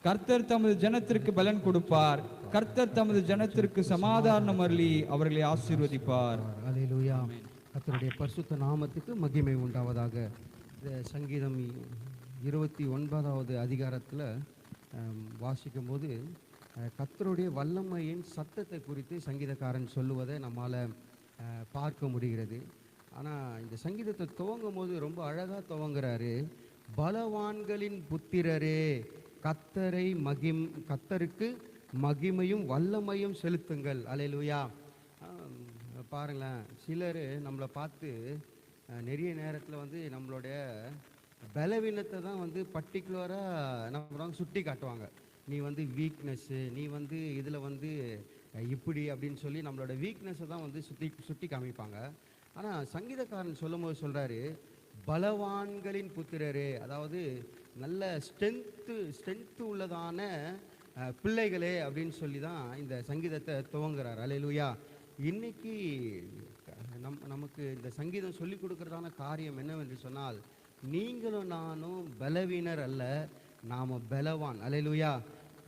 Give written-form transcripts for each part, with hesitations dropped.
கர்த்தர் தமது ஜனத்திற்கு பலன் கொடுப்பார். கர்த்தர் தமது ஜனத்திற்கு சமாதானம் அருளி அவர்களை ஆசீர்வதிப்பார். அல்லேலூயா. கர்த்தருடைய பரிசுத்த நாமத்துக்கு மகிமை உண்டாவதாக. இந்த சங்கீதம் 29வது அதிகாரத்தில் வாசிக்கும் போது கர்த்தருடைய வல்லமையின் சத்தத்தை குறித்து சங்கீதக்காரன் சொல்லுவதை நம்மால் பார்க்க முடிகிறது. ஆனால் இந்த சங்கீதத்தை துவங்கும் போது ரொம்ப அழகாக துவங்குறாரு. பலவான்களின் புத்திரரே, கர்த்தருக்கு மகிமையும் வல்லமையும் செலுத்துங்கள். அல்லேலூயா. பாருங்களேன், சிலர் நம்மளை பார்த்து நிறைய நேரத்தில் வந்து நம்மளுடைய பலவீனத்தை தான் வந்து பர்டிகுலராக நம்ம சுட்டி காட்டுவாங்க. நீ வந்து வீக்னஸ்ஸு, நீ வந்து இதில் வந்து இப்படி அப்படின்னு சொல்லி நம்மளோட வீக்னஸை தான் வந்து சுட்டி காமிப்பாங்க. ஆனால் சங்கீதக்காரன் சொல்லும் போது சொல்கிறாரு, பலவான்களின் புத்திரரே, அதாவது நல்ல ஸ்ட்ரென்த்து உள்ளதான பிள்ளைகளே அப்படின்னு சொல்லி தான் இந்த சங்கீதத்தை துவங்குறார். அல்லேலூயா. இன்னைக்கு நமக்கு இந்த சங்கீதம் சொல்லி கொடுக்கறதான காரியம் என்னவென்று சொன்னால், நீங்களும் நானும் பலவீனர் அல்ல, நாம் பலவான். அல்லேலூயா.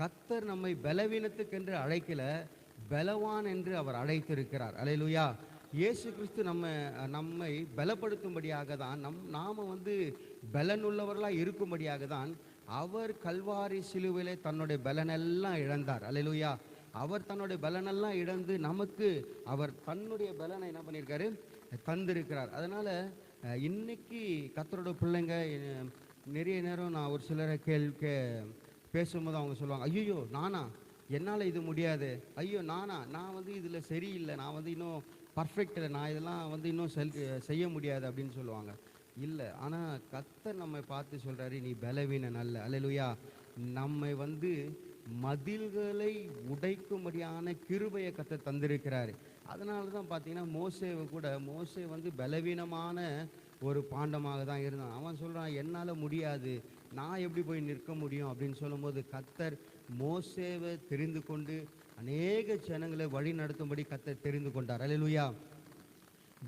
கர்த்தர் நம்மை பலவீனத்துக்கென்று அழைக்கல, பலவான் என்று அவர் அழைத்திருக்கிறார். அல்லேலூயா. இயேசு கிறிஸ்து நம்மை பலப்படுத்தும்படியாக தான், நாம் வந்து பலனுள்ளவர்களாக இருக்கும்படியாக தான் அவர் கல்வாரி சிலுவையிலே தன்னுடைய பலனெல்லாம் இழந்தார். அல்லேலூயா. அவர் தன்னுடைய பலனெல்லாம் இழந்து நமக்கு அவர் தன்னுடைய பலனை என்ன பண்ணியிருக்காரு, தந்திருக்கிறார். அதனால் இன்னைக்கு கர்த்தரோட பிள்ளைங்க நிறைய நேரம் நான் ஒரு சிலரை பேசும்போது அவங்க சொல்லுவாங்க, ஐயோ நானா, என்னால் இது முடியாது, ஐயோ நான் வந்து இதில் சரியில்லை, நான் வந்து இன்னும் பர்ஃபெக்ட் இல்லை, நான் இதெல்லாம் வந்து இன்னும் செய்ய முடியாது அப்படின்னு சொல்லுவாங்க. இல்லை, ஆனால் கர்த்தர் நம்மை பார்த்து சொல்கிறாரு, நீ பலவீனன் அல்ல. அல்லேலூயா. நம்மை வந்து மதில்களை உடைக்கும்படியான கிருபையை கர்த்தர் தந்திருக்கிறாரு. அதனால தான் பார்த்தீங்கன்னா மோசே வந்து பலவீனமான ஒரு பாண்டமாக தான் இருந்தான். அவன் சொல்கிறான், என்னால் முடியாது, நான் எப்படி போய் நிற்க முடியும் அப்படின்னு சொல்லும்போது கர்த்தர் மோசேவை தெரிந்து கொண்டு அநேக ஜனங்களை வழி நடத்தும்படி கர்த்தர் தெரிந்து கொண்டார். அல்லேலூயா.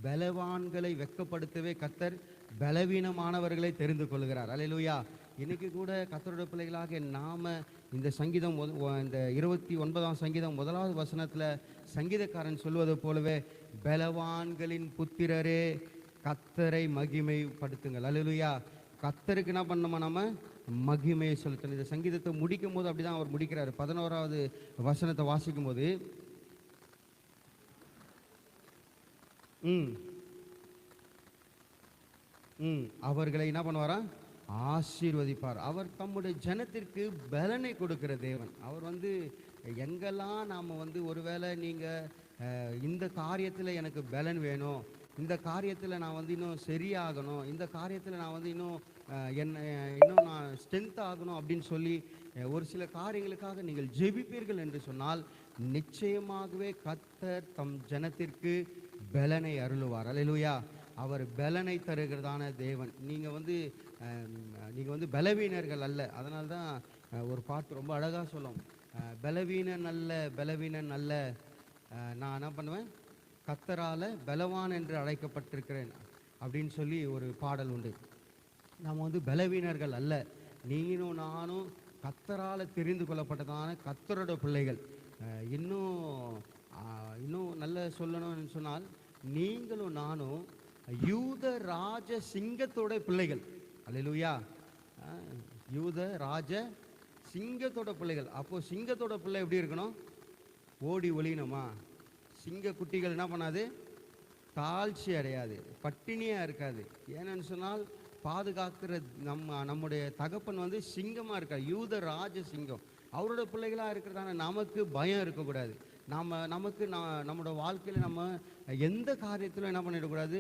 பலவான்களை வெட்கப்படுத்தவே கர்த்தர் பலவீனமானவர்களை தெரிந்து கொள்கிறார். அல்லேலூயா. இன்னைக்கு கூட கர்த்தருடைய பிள்ளைகளாக நாம் இந்த சங்கீதம் இந்த 29ஆம் சங்கீதம் 1வது வசனத்தில் சங்கீதக்காரன் சொல்வது போலவே, பலவான்களின் புத்திரரே, கர்த்தரை மகிமைப்படுத்துங்கள். அல்லேலூயா. கர்த்தருக்கு என்ன பண்ணணுமா, நம்ம மகிமையை செலுத்தணும். இந்த சங்கீதத்தை முடிக்கும் போது அப்படிதான் அவர் முடிக்கிறார். 11வது வசனத்தை வாசிக்கும் போது, அவர்களை என்ன பண்ணுவாரா, ஆசீர்வதிப்பார். அவர் தம்முடைய ஜனத்திற்கு பலனை கொடுக்கிற தேவன். அவர் வந்து எங்கெல்லாம் நாம் வந்து ஒருவேளை நீங்கள் இந்த காரியத்தில் எனக்கு பலன் வேணும், இந்த காரியத்தில் நான் வந்து இன்னும் சரியாகணும், இந்த காரியத்தில் நான் வந்து இன்னும் நான் ஸ்ட்ரென்த் ஆகணும் அப்படின்னு சொல்லி ஒரு சில காரியங்களுக்காக நீங்கள் ஜெபிப்பீர்கள் என்று சொன்னால், நிச்சயமாகவே கர்த்தர் தம் ஜனத்திற்கு பலனை அருளுவார். அல்லேலூயா. அவர் பலனை தருகிறதான தேவன். நீங்கள் வந்து பலவீனர்கள் அல்ல. அதனால தான் ஒரு பாட்டு ரொம்ப அழகாக சொல்லும், பலவீனன் அல்ல, நான் என்ன பண்ணுவேன், கர்த்தரால் பலவான் என்று அழைக்கப்பட்டிருக்கிறேன் அப்படின்னு சொல்லி ஒரு பாடல் உண்டு. நாம் வந்து பலவீனர்கள் அல்ல, நீங்களும் நானும் கர்த்தரால் தெரிந்து கொள்ளப்பட்டதான கர்த்தரோட பிள்ளைகள். இன்னும் நல்ல சொல்லணும்னு சொன்னால், நீங்களும் நானும் யூத ராஜ சிங்கத்தோட பிள்ளைகள். அல்லேலூயா. யூத ராஜ சிங்கத்தோட பிள்ளைகள். அப்போ சிங்கத்தோட பிள்ளை எப்படி இருக்கணும், ஓடி ஒளியணுமா? சிங்க குட்டிகள் என்ன பண்ணாது, தாழ்ச்சி அடையாது, பட்டினியாக இருக்காது. ஏன்னு சொன்னால், பாதுகாக்கிற நம்முடைய தகப்பன் வந்து சிங்கமாக இருக்கார், யூத ராஜ சிங்கம். அவரோட பிள்ளைகளாக இருக்கிறதான நமக்கு பயம் இருக்கக்கூடாது. நம்மளோட வாழ்க்கையில் நம்ம எந்த காரியத்திலும் என்ன பண்ணிடக்கூடாது,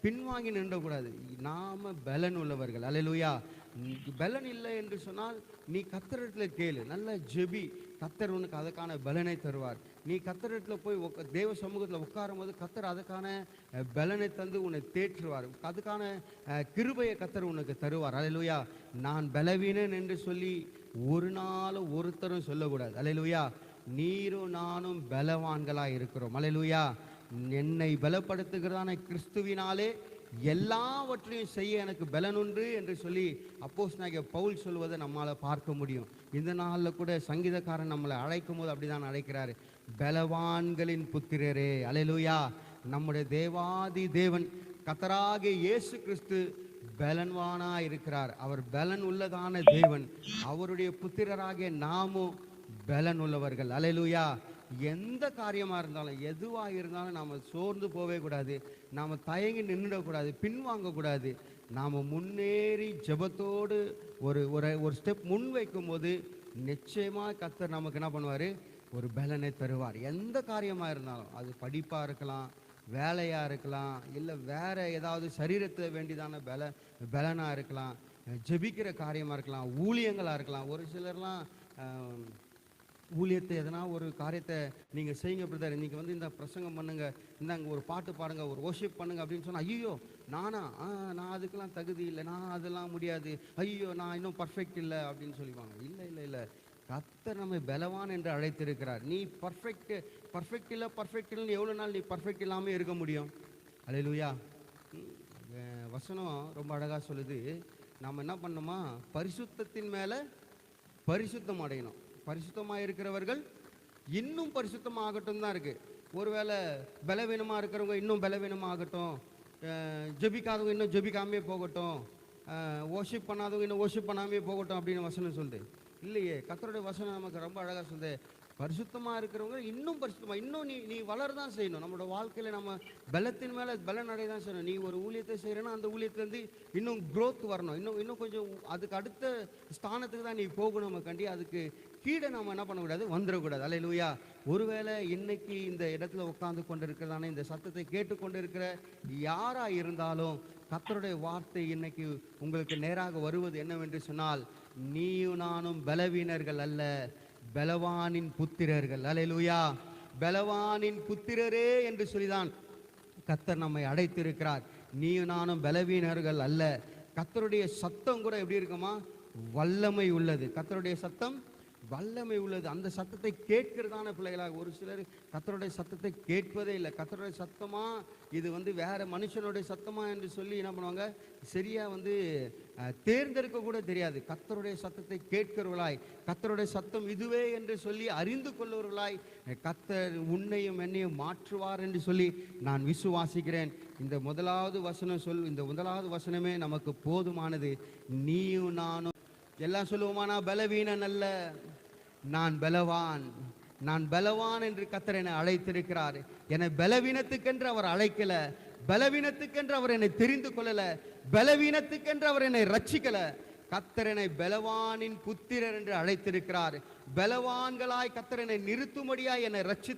பின்வாங்கி நின்றக்கூடாது. நாம் பலன் உள்ளவர்கள். அல்லேலூயா. பலன் இல்லை என்று சொன்னால் நீ கர்த்தரிடத்தில் கேளு, நல்ல ஜெபி, கர்த்தர் உனக்கு அதுக்கான பலனை தருவார். நீ கர்த்தரிடத்தில் போய் தேவ சமூகத்தில் உட்காரும் போது கர்த்தர் அதுக்கான பலனை தந்து உன்னை தேற்றுவார், அதுக்கான கிருபையை கர்த்தர் உனக்கு தருவார். அல்லேலூயா. நான் பலவீனன் என்று சொல்லி ஒரு நாளும் ஒருத்தரும் சொல்லக்கூடாது. அல்லேலூயா. நீரும் நானும் பலவான்களாக இருக்கிறோம். அல்லேலூயா. என்னை பலப்படுத்துகிறதான கிறிஸ்துவினாலே எல்லாவற்றையும் செய்ய எனக்கு பலன் உண்டு என்று சொல்லி அப்போஸ்தலனாகிய பவுல் சொல்வதை நம்மால பார்க்க முடியும். இந்த நாளில் கூட சங்கீதக்காரன் நம்மளை அழைக்கும் போது அப்படிதான் அழைக்கிறாரு, பலவான்களின் புத்திரரே. அல்லேலூயா. நம்முடைய தேவாதி தேவன் கர்த்தராகிய இயேசு கிறிஸ்து பலன்வானா இருக்கிறார். அவர் பலன் உள்ளதான தேவன். அவருடைய புத்திரராகிய நாமும் பலன் உள்ளவர்கள். அல்லேலூயா. எந்த காரியமாக இருந்தாலும் எதுவாக இருந்தாலும் நாம் சோர்ந்து போவே கூடாது, நாம் தயங்கி நின்றுடக்கூடாது, பின்வாங்கக்கூடாது. நாம் முன்னேறி ஜெபத்தோடு ஒரு ஒரு ஸ்டெப் முன் வைக்கும் போது நிச்சயமாக கர்த்தர் நமக்கு என்ன பண்ணுவார், ஒரு பலனை தருவார். எந்த காரியமாக இருந்தாலும், அது படிப்பாக இருக்கலாம், வேலையாக இருக்கலாம், இல்லை வேற ஏதாவது சரீரத்தில் வேண்டியதான பலனாக இருக்கலாம், ஜெபிக்கிற காரியமாக இருக்கலாம், ஊழியங்களாக இருக்கலாம். ஒரு சிலர்லாம் ஊழியத்தை எதனா ஒரு காரியத்தை நீங்கள் செய்யுங்க பிரதர், இன்றைக்கி வந்து இந்த பிரசங்கம் பண்ணுங்க, இந்தாங்க ஒரு பாட்டு பாடுங்க, ஒரு வொர்ஷிப் பண்ணுங்க அப்படின்னு சொன்னால், ஐயோ நானா, நான் அதுக்கெல்லாம் தகுதி இல்லை, நான் அதெல்லாம் முடியாது, ஐயோ நான் இன்னும் பர்ஃபெக்ட் இல்லை அப்படின்னு சொல்லிவாங்க. இல்லை இல்லை இல்லை, கர்த்தர் நம்மை பலவான் என்று அழைத்திருக்கிறார். நீ பர்ஃபெக்ட் இல்லைன்னு எவ்வளோ நாள் நீ பர்ஃபெக்ட் இல்லாமல் இருக்க முடியும்? அல்லேலூயா. வசனம் ரொம்ப அழகாக சொல்லுது, நாம் என்ன பண்ணணுமா, பரிசுத்தத்தின் மேலே பரிசுத்தம் அடையணும். பரிசுத்தமாக இருக்கிறவர்கள் இன்னும் பரிசுத்தமாகட்டும் தான் இருக்குது. ஒருவேளை பலவீனமாக இருக்கிறவங்க இன்னும் பலவீனமாகட்டும், ஜெபிக்காதவங்க இன்னும் ஜெபிக்காமே போகட்டும், வொர்ஷிப் பண்ணாதவங்க இன்னும் வொர்ஷிப் பண்ணாமே போகட்டும் அப்படின்னு வசனம் சொல்லுது. இல்லையே, கர்த்தருடைய வசனம் நமக்கு ரொம்ப அழகாக சொல்லுது, பரிசுத்தமாக இருக்கிறவங்க இன்னும் பரிசுத்தமாக, இன்னும் நீ வளரதான் செய்யணும். நம்மளோட வாழ்க்கையில் நம்ம பலத்தின் மேலே பலன் அடைய தான் செய்யணும். நீ ஒரு ஊழியத்தை செய்கிறேன்னா அந்த ஊழியத்துலேருந்து இன்னும் க்ரோத் வரணும், இன்னும் கொஞ்சம் அதுக்கு அடுத்த ஸ்தானத்துக்கு தான் நீ போகணும். நம்ம கண்டி அதுக்கு கீழே நம்ம என்ன பண்ணக்கூடாது, வந்துடக்கூடாது. அல்லேலூயா. ஒருவேளை இன்னைக்கு இந்த இடத்துல உட்கார்ந்து கொண்டு இருக்கிறதான இந்த சத்தத்தை கேட்டுக்கொண்டு இருக்கிற யாராக இருந்தாலும் கர்த்தருடைய வார்த்தை இன்னைக்கு உங்களுக்கு நேராக வருவது என்னவென்று சொன்னால், நீயும் நானும் பலவீனர்கள் அல்ல, பலவானின் புத்திரர்கள். அல்லேலூயா. பலவானின் புத்திரரே என்று சொல்லிதான் கர்த்தர் நம்மை அழைத்திருக்கிறார். நீயும் நானும் பலவீனர்கள் அல்ல. கர்த்தருடைய சத்தம் கூட எப்படி இருக்குமா, வல்லமை உள்ளது. கர்த்தருடைய சத்தம் வல்லமை உள்ளது. அந்த சத்தத்தை கேட்கிறதான பிள்ளைகளாக, ஒரு சிலர் கர்த்தருடைய சத்தத்தை கேட்பதே இல்லை. கர்த்தருடைய சத்தமா இது வந்து வேற மனுஷனுடைய சத்தமா என்று சொல்லி என்ன பண்ணுவாங்க, சரியா வந்து தேர்ந்தெடுக்க கூட தெரியாது. கர்த்தருடைய சத்தத்தை கேட்கிறவர்களாய், கர்த்தருடைய சத்தம் இதுவே என்று சொல்லி அறிந்து கொள்ளுவர்களாய் கர்த்தர் உன்னையும் என்னையும் மாற்றுவார் என்று சொல்லி நான் விசுவாசிக்கிறேன். இந்த முதலாவது வசனமே நமக்கு போதுமானது. நீயும் நானும் எல்லாம் சொல்லுவோமா, நான் பலவீனன் அல்ல, நான் பலவான் என்று கர்த்தர் என்னை அழைத்திருக்கிறார். என்னை பலவீனத்துக்கென்று அவர் அழைக்கல, பலவீனத்துக்கென்று அவர் என்னை தெரிந்து கொள்ளல, பலவீனத்துக்கென்று அவர் என்னை ரட்சிக்கல. கர்த்தர் என்னை பலவானின் புத்திரர் என்று அழைத்திருக்கிறார். பலவான்களாய் கர்த்தர் என்னை நிறுத்தும்படியாய் என்னை ரட்சித்து